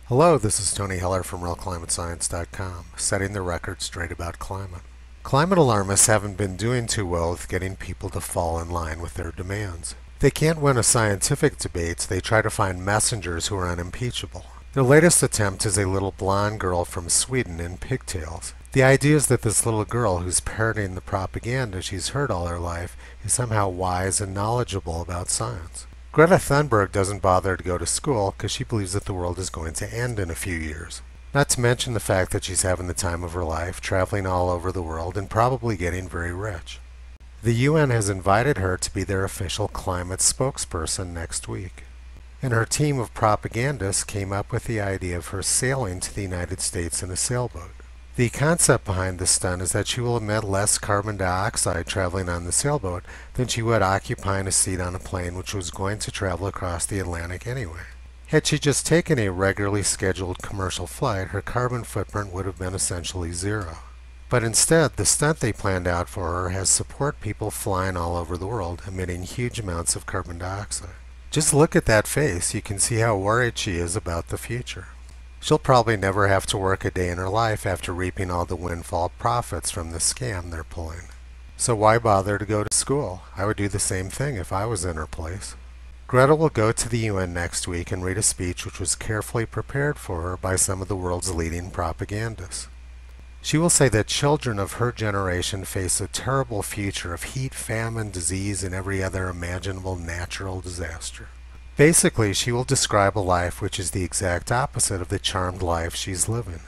Hello, this is Tony Heller from RealClimateScience.com, setting the record straight about climate. Climate alarmists haven't been doing too well with getting people to fall in line with their demands. They can't win a scientific debate, so they try to find messengers who are unimpeachable. Their latest attempt is a little blonde girl from Sweden in pigtails. The idea is that this little girl who's parroting the propaganda she's heard all her life is somehow wise and knowledgeable about science. Greta Thunberg doesn't bother to go to school because she believes that the world is going to end in a few years. Not to mention the fact that she's having the time of her life, traveling all over the world and probably getting very rich. The UN has invited her to be their official climate spokesperson next week. And her team of propagandists came up with the idea of her sailing to the United States in a sailboat. The concept behind this stunt is that she will emit less carbon dioxide traveling on the sailboat than she would occupying a seat on a plane which was going to travel across the Atlantic anyway. Had she just taken a regularly scheduled commercial flight, her carbon footprint would have been essentially zero. But instead, the stunt they planned out for her has support people flying all over the world, emitting huge amounts of carbon dioxide. Just look at that face, you can see how worried she is about the future. She'll probably never have to work a day in her life after reaping all the windfall profits from the scam they're pulling. So why bother to go to school? I would do the same thing if I was in her place. Greta will go to the UN next week and read a speech which was carefully prepared for her by some of the world's leading propagandists. She will say that children of her generation face a terrible future of heat, famine, disease, and every other imaginable natural disaster. Basically, she will describe a life which is the exact opposite of the charmed life she's living.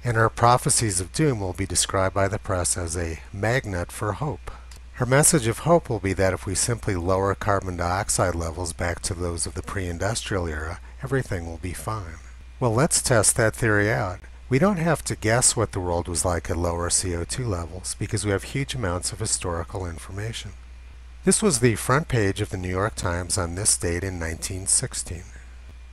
And her prophecies of doom will be described by the press as a magnet for hope. Her message of hope will be that if we simply lower carbon dioxide levels back to those of the pre-industrial era, everything will be fine. Well, let's test that theory out. We don't have to guess what the world was like at lower CO2 levels because we have huge amounts of historical information. This was the front page of the New York Times on this date in 1916.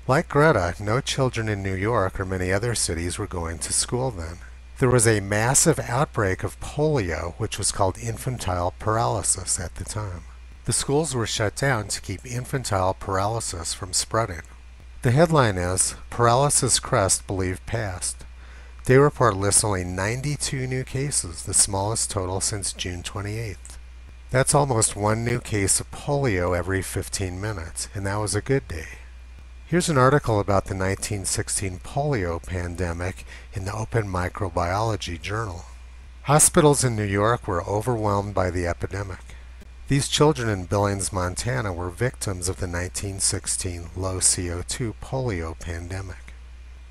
Like Greta, no children in New York or many other cities were going to school then. There was a massive outbreak of polio, which was called infantile paralysis at the time. The schools were shut down to keep infantile paralysis from spreading. The headline is, Paralysis Crest Believed Past. They report lists only 92 new cases, the smallest total since June 28th. That's almost one new case of polio every 15 minutes, and that was a good day. Here's an article about the 1916 polio pandemic in the Open Microbiology Journal. Hospitals in New York were overwhelmed by the epidemic. These children in Billings, Montana were victims of the 1916 low CO2 polio pandemic.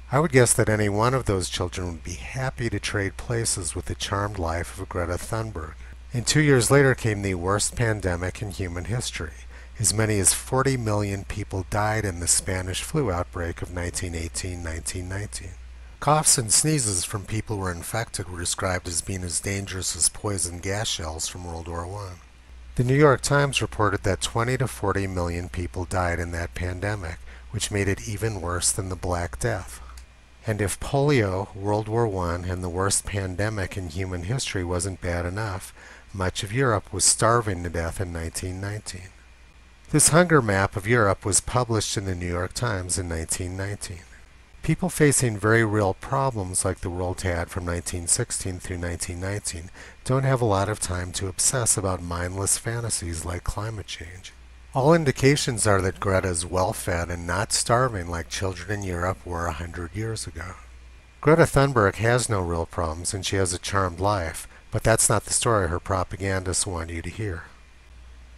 I would guess that any one of those children would be happy to trade places with the charmed life of Greta Thunberg. And 2 years later came the worst pandemic in human history. As many as 40 million people died in the Spanish flu outbreak of 1918-1919. Coughs and sneezes from people who were infected were described as being as dangerous as poison gas shells from World War I. The New York Times reported that 20 to 40 million people died in that pandemic, which made it even worse than the Black Death. And if polio, World War I, and the worst pandemic in human history wasn't bad enough, much of Europe was starving to death in 1919. This hunger map of Europe was published in the New York Times in 1919. People facing very real problems like the world had from 1916 through 1919 don't have a lot of time to obsess about mindless fantasies like climate change. All indications are that Greta is well-fed and not starving like children in Europe were 100 years ago. Greta Thunberg has no real problems and she has a charmed life, but that's not the story her propagandists want you to hear.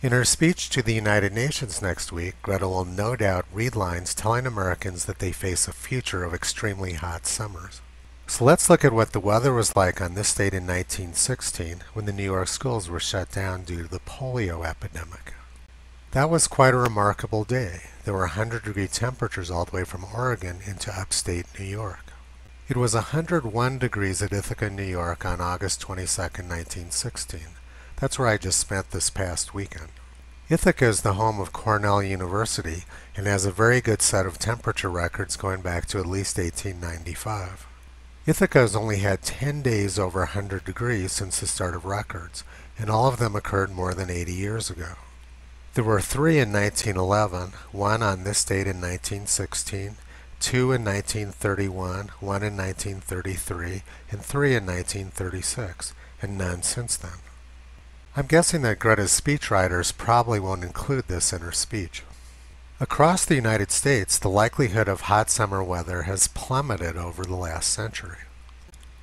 In her speech to the United Nations next week, Greta will no doubt read lines telling Americans that they face a future of extremely hot summers. So let's look at what the weather was like on this date in 1916 when the New York schools were shut down due to the polio epidemic. That was quite a remarkable day. There were 100-degree temperatures all the way from Oregon into upstate New York. It was 101 degrees at Ithaca, New York on August 22, 1916. That's where I just spent this past weekend. Ithaca is the home of Cornell University and has a very good set of temperature records going back to at least 1895. Ithaca has only had 10 days over 100 degrees since the start of records, and all of them occurred more than 80 years ago. There were 3 in 1911, 1 on this date in 1916, 2 in 1931, 1 in 1933, and 3 in 1936, and none since then. I'm guessing that Greta's speechwriters probably won't include this in her speech. Across the United States, the likelihood of hot summer weather has plummeted over the last century.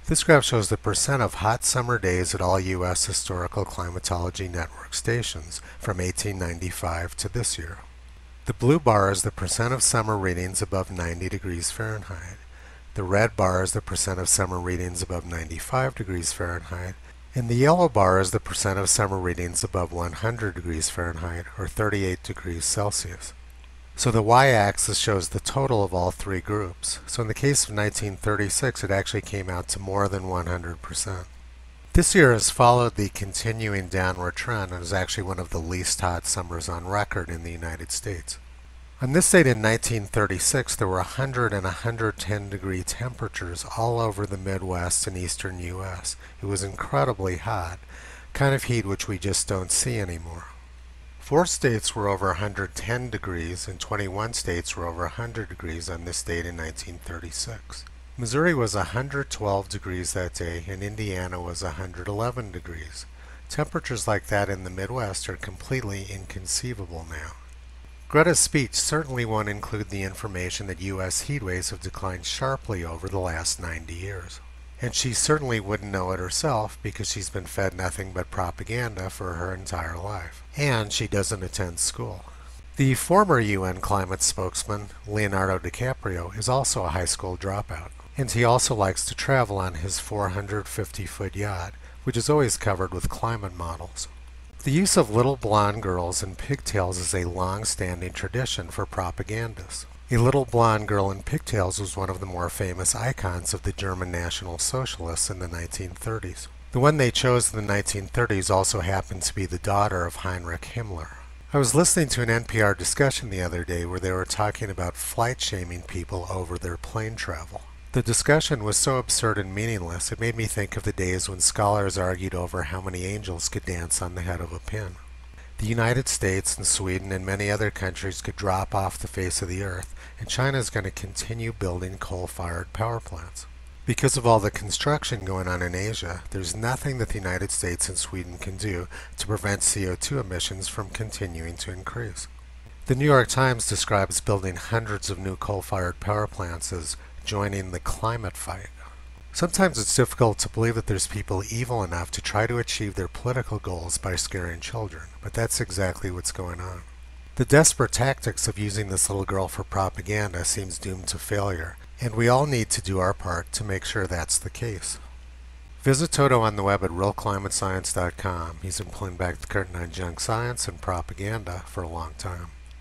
This graph shows the percent of hot summer days at all U.S. Historical Climatology Network stations from 1895 to this year. The blue bar is the percent of summer readings above 90 degrees Fahrenheit. The red bar is the percent of summer readings above 95 degrees Fahrenheit. And the yellow bar is the percent of summer readings above 100 degrees Fahrenheit, or 38 degrees Celsius. So the y-axis shows the total of all three groups. So in the case of 1936, it actually came out to more than 100%. This year has followed the continuing downward trend and is actually one of the least hot summers on record in the United States. On this date in 1936, there were 100 and 110 degree temperatures all over the Midwest and eastern U.S. It was incredibly hot, kind of heat which we just don't see anymore. 4 states were over 110 degrees and 21 states were over 100 degrees on this date in 1936. Missouri was 112 degrees that day and Indiana was 111 degrees. Temperatures like that in the Midwest are completely inconceivable now. Greta's speech certainly won't include the information that U.S. heat waves have declined sharply over the last 90 years. And she certainly wouldn't know it herself because she's been fed nothing but propaganda for her entire life. And she doesn't attend school. The former UN climate spokesman, Leonardo DiCaprio, is also a high school dropout. And he also likes to travel on his 450-foot yacht, which is always covered with climate models. The use of little blonde girls in pigtails is a long-standing tradition for propagandists. A little blonde girl in pigtails was one of the more famous icons of the German National Socialists in the 1930s. The one they chose in the 1930s also happened to be the daughter of Heinrich Himmler. I was listening to an NPR discussion the other day where they were talking about flight shaming people over their plane travel. The discussion was so absurd and meaningless it made me think of the days when scholars argued over how many angels could dance on the head of a pin. The United States and Sweden and many other countries could drop off the face of the earth, and China is going to continue building coal-fired power plants. Because of all the construction going on in Asia, there's nothing that the United States and Sweden can do to prevent CO2 emissions from continuing to increase. The New York Times describes building hundreds of new coal-fired power plants as joining the climate fight. Sometimes it's difficult to believe that there's people evil enough to try to achieve their political goals by scaring children, but that's exactly what's going on. The desperate tactics of using this little girl for propaganda seems doomed to failure, and we all need to do our part to make sure that's the case. Visit Toto on the web at realclimatescience.com. He's been pulling back the curtain on junk science and propaganda for a long time.